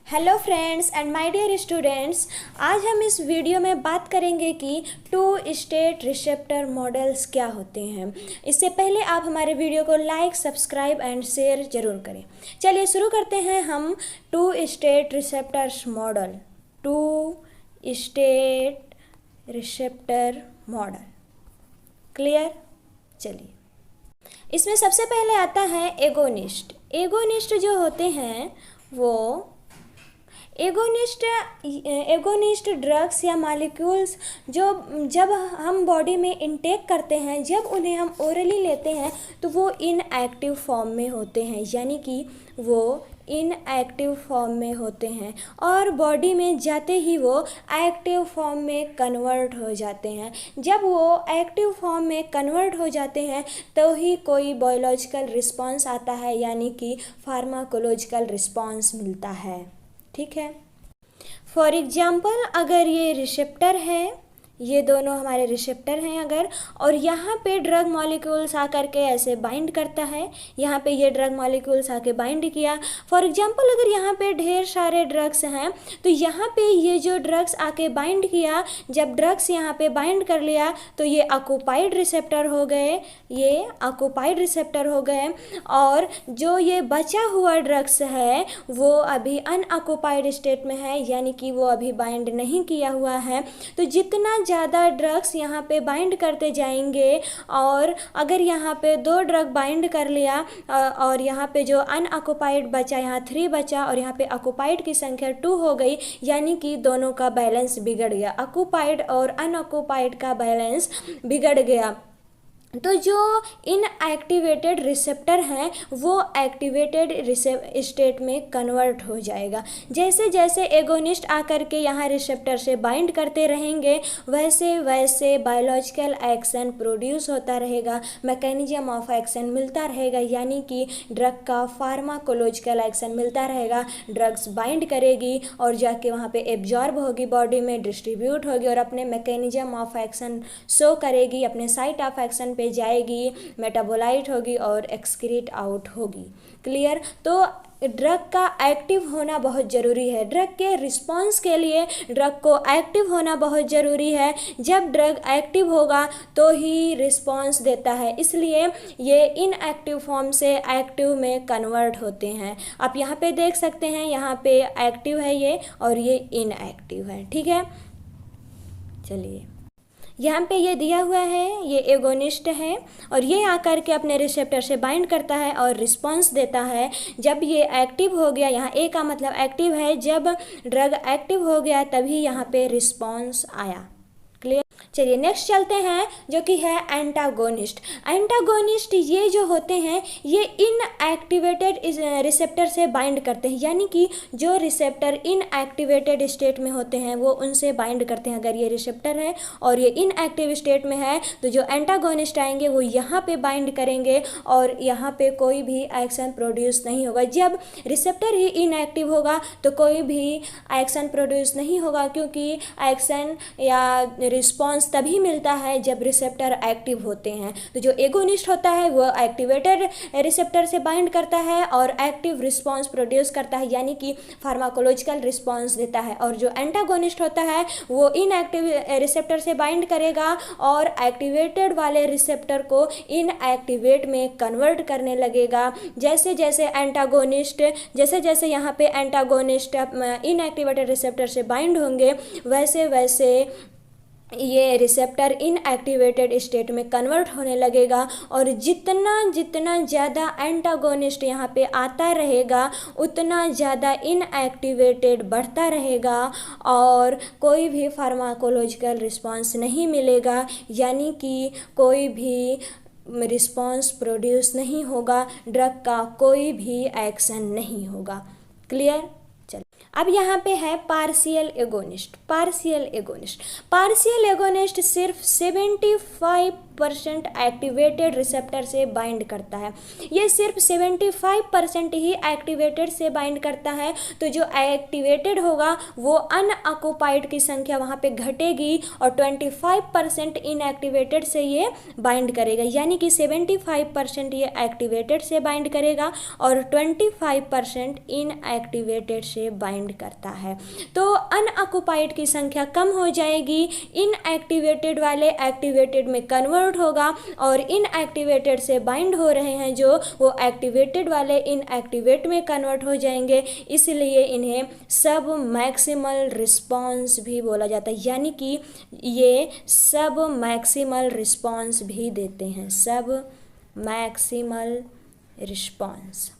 Hello friends and my dear students, आज हम इस वीडियो में बात करेंगे कि टू स्टेट रिसेप्टर मॉडल्स क्या होते हैं। इससे पहले आप हमारे वीडियो को लाइक, सब्सक्राइब एंड शेयर ज़रूर करें। चलिए शुरू करते हैं हम two state receptors model. Two state receptor model clear. चलिए, इसमें सबसे पहले आता है एगोनिस्ट। एगोनिस्ट जो होते हैं वो एगोनिस्ट ड्रग्स या मॉलिक्यूल्स जो जब हम बॉडी में इनटेक करते हैं, जब उन्हें हम ओरली लेते हैं तो वो इनएक्टिव फॉर्म में होते हैं, यानी कि वो इनएक्टिव फॉर्म में होते हैं और बॉडी में जाते ही वो एक्टिव फॉर्म में कन्वर्ट हो जाते हैं। जब वो एक्टिव फॉर्म में कन्वर्ट हो जाते हैं तो ही कोई बायोलॉजिकल रिस्पॉन्स आता है, यानी कि फार्माकोलॉजिकल रिस्पॉन्स मिलता है। ठीक है। फॉर एग्जाम्पल, अगर ये रिसेप्टर है, ये दोनों हमारे रिसेप्टर हैं अगर, और यहाँ पे ड्रग मॉलिक्यूल्स आकर के ऐसे बाइंड करता है, यहाँ पे ये ड्रग मॉलिक्यूल्स आके बाइंड किया। फॉर एग्जांपल, अगर यहाँ पे ढेर सारे ड्रग्स हैं तो यहाँ पे ये जो ड्रग्स आके बाइंड किया, जब ड्रग्स यहाँ पे बाइंड कर लिया तो ये ऑक्युपाइड रिसेप्टर हो गए, ये ऑक्युपाइड रिसेप्टर हो गए। और जो ये बचा हुआ ड्रग्स है वो अभी अनऑक्युपाइड स्टेट में है, यानी कि वो अभी बाइंड नहीं किया हुआ है। तो जितना ज़्यादा ड्रग्स यहाँ पे बाइंड करते जाएंगे, और अगर यहाँ पे 2 ड्रग बाइंड कर लिया और यहाँ पे जो अनऑक्युपाइड बचा, यहाँ 3 बचा और यहाँ पे ऑक्युपाइड की संख्या 2 हो गई, यानी कि दोनों का बैलेंस बिगड़ गया, ऑक्युपाइड और अनऑक्युपाइड का बैलेंस बिगड़ गया। तो जो इनएक्टिवेटेड रिसेप्टर हैं वो एक्टिवेटेड स्टेट में कन्वर्ट हो जाएगा। जैसे जैसे एगोनिस्ट आकर के यहाँ रिसेप्टर से बाइंड करते रहेंगे, वैसे वैसे बायोलॉजिकल एक्शन प्रोड्यूस होता रहेगा, मैकेनिज्म ऑफ एक्शन मिलता रहेगा, यानी कि ड्रग का फार्माकोलॉजिकल एक्शन मिलता रहेगा। ड्रग्स बाइंड करेगी और जाके वहाँ पे एब्जॉर्ब होगी, बॉडी में डिस्ट्रीब्यूट होगी और अपने मैकेनिज्म ऑफ एक्शन शो करेगी, अपने साइट ऑफ एक्शन पे जाएगी, मेटाबोलाइट होगी और एक्सक्रीट आउट होगी। क्लियर। तो ड्रग का एक्टिव होना बहुत ज़रूरी है, ड्रग के रिस्पॉन्स के लिए ड्रग को एक्टिव होना बहुत ज़रूरी है। जब ड्रग एक्टिव होगा तो ही रिस्पॉन्स देता है, इसलिए ये इनएक्टिव फॉर्म से एक्टिव में कन्वर्ट होते हैं। आप यहाँ पे देख सकते हैं, यहाँ पे एक्टिव है ये और ये इनएक्टिव है। ठीक है। चलिए, यहाँ पे ये दिया हुआ है, ये एगोनिस्ट है और ये आकर के अपने रिसेप्टर से बाइंड करता है और रिस्पॉन्स देता है। जब ये एक्टिव हो गया, यहाँ ए का मतलब एक्टिव है, जब ड्रग एक्टिव हो गया तभी यहाँ पे रिस्पॉन्स आया। क्लियर। चलिए नेक्स्ट चलते हैं, जो कि है एंटागोनिस्ट। एंटागोनिस्ट ये जो होते हैं ये इनएक्टिवेटेड रिसेप्टर से बाइंड करते हैं, यानी कि जो रिसेप्टर इनएक्टिवेटेड स्टेट में होते हैं वो उनसे बाइंड करते हैं। अगर ये रिसेप्टर है और ये इनएक्टिव स्टेट में है तो जो एंटागोनिस्ट आएंगे वो यहाँ पे बाइंड करेंगे और यहाँ पे कोई भी एक्शन प्रोड्यूस नहीं होगा। जब रिसेप्टर ही इनएक्टिव होगा तो कोई भी एक्शन प्रोड्यूस नहीं होगा, क्योंकि एक्शन या रिस्पॉन्स तभी मिलता है जब रिसेप्टर एक्टिव होते हैं। तो जो एगोनिस्ट होता है वो एक्टिवेटेड रिसेप्टर से बाइंड करता है और एक्टिव रिस्पॉन्स प्रोड्यूस करता है, यानी कि फार्माकोलॉजिकल रिस्पॉन्स देता है। और जो एंटागोनिस्ट होता है वो इनएक्टिव रिसेप्टर से बाइंड करेगा और एक्टिवेटेड वाले रिसेप्टर को इनएक्टिवेट में कन्वर्ट करने लगेगा। जैसे जैसे यहाँ पे एंटागोनिस्ट इनएक्टिवेटेड रिसेप्टर से बाइंड होंगे, वैसे वैसे ये रिसेप्टर इनएक्टिवेटेड स्टेट में कन्वर्ट होने लगेगा। और जितना जितना ज़्यादा एंटागोनिस्ट यहाँ पे आता रहेगा उतना ज़्यादा इनएक्टिवेटेड बढ़ता रहेगा और कोई भी फार्माकोलॉजिकल रिस्पॉन्स नहीं मिलेगा, यानी कि कोई भी रिस्पॉन्स प्रोड्यूस नहीं होगा, ड्रग का कोई भी एक्शन नहीं होगा। क्लियर। अब यहाँ पे है पार्शियल एगोनिस्ट। पार्शियल एगोनिस्ट सिर्फ 75 75% एक्टिवेटेड रिसेप्टर से बाइंड करता है। ये सिर्फ 75% ही एक्टिवेटेड से बाइंड करता है, तो जो एक्टिवेटेड होगा वो अनऑक्युपाइड की संख्या वहाँ पे घटेगी और 25% इनएक्टिवेटेड से ये बाइंड करेगा, यानी कि 75% ये एक्टिवेटेड से बाइंड करेगा और 25% इनएक्टिवेटेड से बाइंड करता है। तो अनऑक्युपाइड की संख्या कम हो जाएगी, इनएक्टिवेटेड वाले एक्टिवेटेड में कन्वर्ट होगा और इनएक्टिवेटेड से बाइंड हो रहे हैं जो, वो एक्टिवेटेड वाले इनएक्टिवेट में कन्वर्ट हो जाएंगे, इसलिए इन्हें सब मैक्सिमल रिस्पॉन्स भी बोला जाता है, यानी कि ये सब मैक्सिमल रिस्पॉन्स भी देते हैं, सब मैक्सिमल रिस्पॉन्स।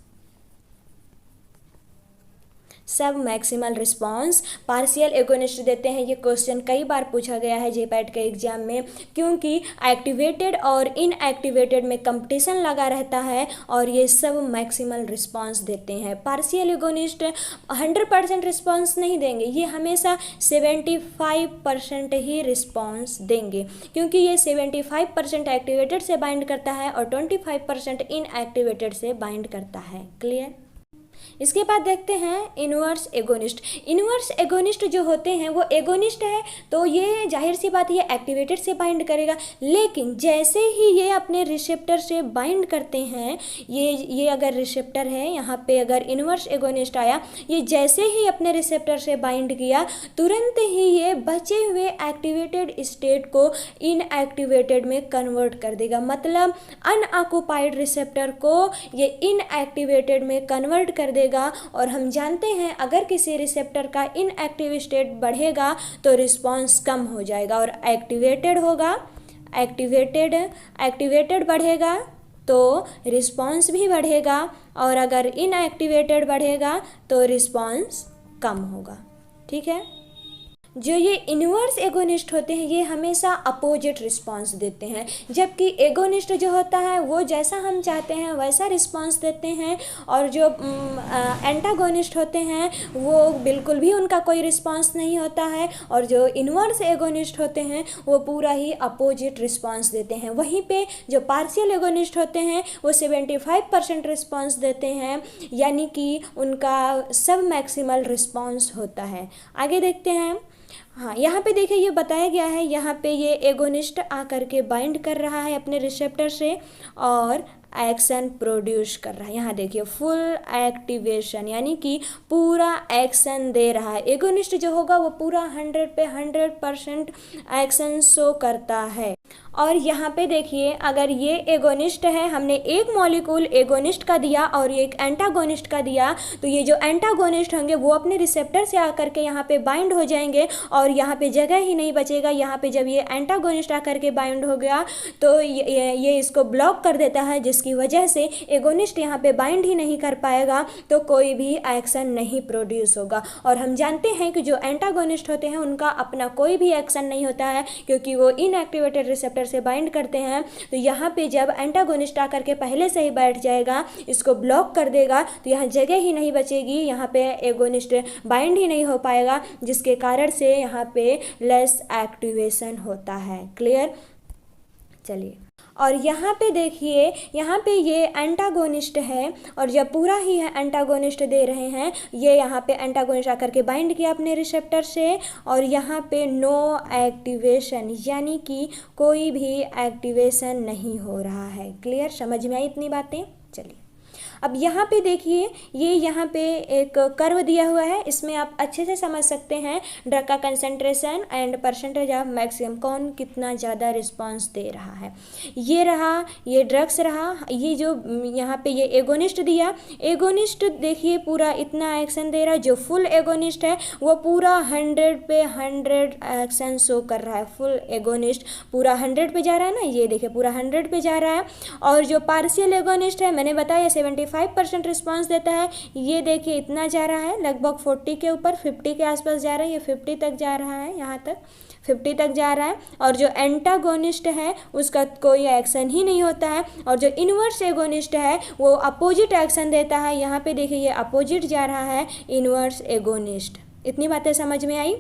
सब मैक्सिमल रिस्पॉन्स पार्शियल एगोनिस्ट देते हैं। ये क्वेश्चन कई बार पूछा गया है जेपैट के एग्जाम में, क्योंकि एक्टिवेटेड और इनएक्टिवेटेड में कंपटीशन लगा रहता है और ये सब मैक्सिमल रिस्पॉन्स देते हैं। पार्शियल एगोनिस्ट 100% रिस्पॉन्स नहीं देंगे, ये हमेशा 75% ही रिस्पॉन्स देंगे, क्योंकि ये 75% एक्टिवेटेड से बाइंड करता है और 25% इनएक्टिवेटेड से बाइंड करता है। क्लियर? इसके बाद देखते हैं इनवर्स एगोनिस्ट। इनवर्स एगोनिस्ट जो होते हैं वो एगोनिस्ट है, तो ये जाहिर सी बात ये एक्टिवेटेड से बाइंड करेगा, लेकिन जैसे ही ये अपने रिसेप्टर से बाइंड करते हैं, ये अगर रिसेप्टर है, यहाँ पे अगर इनवर्स एगोनिस्ट आया, ये जैसे ही अपने रिसेप्टर से बाइंड किया तुरंत ही ये बचे हुए एक्टिवेटेड स्टेट को इनएक्टिवेटेड में कन्वर्ट कर देगा। मतलब अनऑक्युपाइड रिसेप्टर को ये इनएक्टिवेटेड में कन्वर्ट कर देगा। और हम जानते हैं अगर किसी रिसेप्टर का इनएक्टिव स्टेट बढ़ेगा तो रिस्पॉन्स कम हो जाएगा, और एक्टिवेटेड होगा, एक्टिवेटेड बढ़ेगा तो रिस्पॉन्स भी बढ़ेगा, और अगर इनएक्टिवेटेड बढ़ेगा तो रिस्पॉन्स कम होगा। ठीक है? जो ये इनवर्स एगोनिस्ट होते हैं ये हमेशा अपोजिट रिस्पांस देते हैं, जबकि एगोनिस्ट जो होता है वो जैसा हम चाहते हैं वैसा रिस्पांस देते हैं, और जो एंटागोनिस्ट होते हैं वो बिल्कुल भी उनका कोई रिस्पांस नहीं होता है, और जो इनवर्स एगोनिस्ट होते हैं वो पूरा ही अपोजिट रिस्पांस देते हैं। वहीं पे जो पार्शियल एगोनिस्ट होते हैं वो 75% रिस्पांस देते हैं, यानी कि उनका सब मैक्सिमल रिस्पांस होता है। आगे देखते हैं। हाँ, यहाँ पे देखिए ये बताया गया है, यहाँ पे ये एगोनिस्ट आकर के बाइंड कर रहा है अपने रिसेप्टर से और एक्शन प्रोड्यूस कर रहा है। यहाँ देखिए फुल एक्टिवेशन, यानी कि पूरा एक्शन दे रहा है। एगोनिस्ट जो होगा वो पूरा 100% एक्शन शो करता है। और यहाँ पे देखिए अगर ये एगोनिस्ट है, हमने एक मॉलिक्यूल एगोनिस्ट का दिया और एक एंटागोनिस्ट का दिया, तो ये जो एंटागोनिस्ट होंगे वो अपने रिसेप्टर से आकर के यहाँ पे बाइंड हो जाएंगे और यहाँ पे जगह ही नहीं बचेगा। यहाँ पे जब ये एंटागोनिस्ट आकर के बाइंड हो गया तो ये इसको ब्लॉक कर देता है, जिसकी वजह से एगोनिस्ट यहाँ पे बाइंड ही नहीं कर पाएगा, तो कोई भी एक्शन नहीं प्रोड्यूस होगा। और हम जानते हैं कि जो एंटागोनिस्ट होते हैं उनका अपना कोई भी एक्शन नहीं होता है, क्योंकि वो इनएक्टिवेटेड रिसेप्टर से बाइंड करते हैं। तो यहाँ पे जब एंटागोनिस्ट आकर के पहले से ही बैठ जाएगा, इसको ब्लॉक कर देगा, तो यहाँ जगह ही नहीं बचेगी, यहाँ पे एगोनिस्ट बाइंड ही नहीं हो पाएगा, जिसके कारण से यहाँ पे लेस एक्टिवेशन होता है। क्लियर? चलिए, और यहाँ पे देखिए, यहाँ पे ये एंटागोनिस्ट है और जब पूरा ही है एंटागोनिस्ट दे रहे हैं, ये यहाँ पे एंटागोनिस्ट आकर के बाइंड किया अपने रिसेप्टर से और यहाँ पे नो एक्टिवेशन, यानी कि कोई भी एक्टिवेशन नहीं हो रहा है। क्लियर? समझ में आई इतनी बातें? चलिए, अब यहाँ पे देखिए, ये यहाँ पे एक कर्व दिया हुआ है, इसमें आप अच्छे से समझ सकते हैं ड्रग का concentration and percentage of maximum, कौन कितना ज़्यादा रिस्पांस दे रहा है। ये रहा, ये ड्रग्स रहा, ये जो यहाँ पे ये एगोनिस्ट दिया, एगोनिस्ट देखिए पूरा इतना एक्शन दे रहा है। जो फुल एगोनिस्ट है वो पूरा 100 पे 100 एक्शन शो कर रहा है। फुल एगोनिस्ट पूरा 100 पे जा रहा है ना, ये देखिए पूरा 100 पे जा रहा है। और जो पार्शियल एगोनिस्ट है, मैंने बताया 75% रिस्पांस देता है, ये देखिए इतना जा रहा है, लगभग 40 के ऊपर 50 के आसपास जा रहा है, ये 50 तक जा रहा है, यहाँ तक 50 तक जा रहा है। और जो एंटागोनिस्ट है उसका कोई एक्शन ही नहीं होता है, और जो इनवर्स एगोनिस्ट है वो अपोजिट एक्शन देता है। यहाँ पे देखिए ये अपोजिट जा रहा है इनवर्स एगोनिस्ट। इतनी बातें समझ में आई?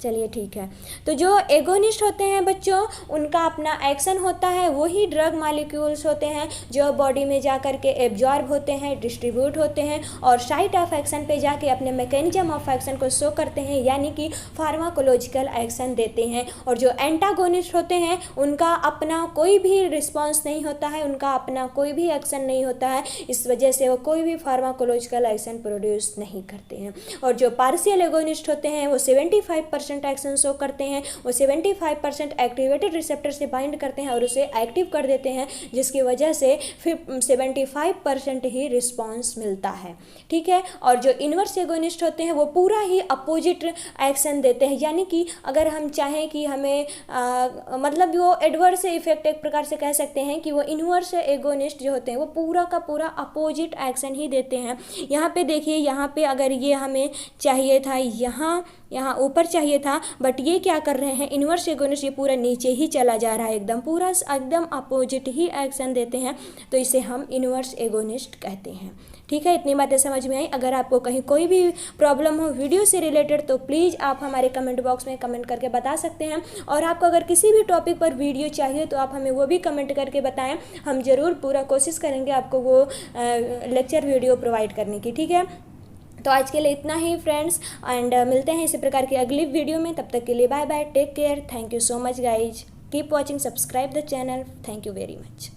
चलिए ठीक है। तो जो एगोनिस्ट होते हैं बच्चों, उनका अपना एक्शन होता है, वही ड्रग मॉलिक्यूल्स होते हैं जो बॉडी में जा कर के एब्जॉर्ब होते हैं, डिस्ट्रीब्यूट होते हैं और साइट ऑफ एक्शन पे जाके अपने मैकेनिज्म ऑफ एक्शन को शो करते हैं, यानी कि फार्माकोलॉजिकल एक्शन देते हैं। और जो एंटागोनिस्ट होते हैं उनका अपना कोई भी रिस्पॉन्स नहीं होता है, उनका अपना कोई भी एक्शन नहीं होता है, इस वजह से वो कोई भी फार्माकोलॉजिकल एक्शन प्रोड्यूस नहीं करते हैं। और जो पार्शियल एगोनिस्ट होते हैं वो 75% एक्शन शो करते हैं, वो 75% एक्टिवेटेड रिसेप्टर से बाइंड करते हैं और उसे एक्टिव कर देते हैं, जिसकी वजह से 75% ही रिस्पॉन्स मिलता है। ठीक है। और जो इन्वर्स एगोनिस्ट होते हैं वो पूरा ही अपोजिट एक्शन देते हैं, यानी कि अगर हम चाहें कि हमें मतलब वो एडवर्स इफेक्ट एक प्रकार से कह सकते हैं कि वो इन्वर्स एगोनिस्ट जो होते हैं वो पूरा का पूरा अपोजिट एक्शन ही देते हैं। यहाँ पे देखिए, यहाँ पे अगर ये हमें चाहिए था यहाँ ऊपर चाहिए था, बट ये क्या कर रहे हैं, इन्वर्स एगोनिस्ट ये पूरा नीचे ही चला जा रहा है, एकदम पूरा एकदम अपोजिट ही एक्शन देते हैं, तो इसे हम इन्वर्स एगोनिस्ट कहते हैं। ठीक है, इतनी बातें समझ में आई। अगर आपको कहीं कोई भी प्रॉब्लम हो वीडियो से रिलेटेड तो प्लीज़ आप हमारे कमेंट बॉक्स में कमेंट करके बता सकते हैं, और आपको अगर किसी भी टॉपिक पर वीडियो चाहिए तो आप हमें वो भी कमेंट करके बताएं, हम ज़रूर पूरा कोशिश करेंगे आपको वो लेक्चर वीडियो प्रोवाइड करने की। ठीक है, तो आज के लिए इतना ही फ्रेंड्स, एंड मिलते हैं इसी प्रकार की अगली वीडियो में। तब तक के लिए bye bye, take care, thank you so much guys, keep watching, subscribe the channel, thank you very much.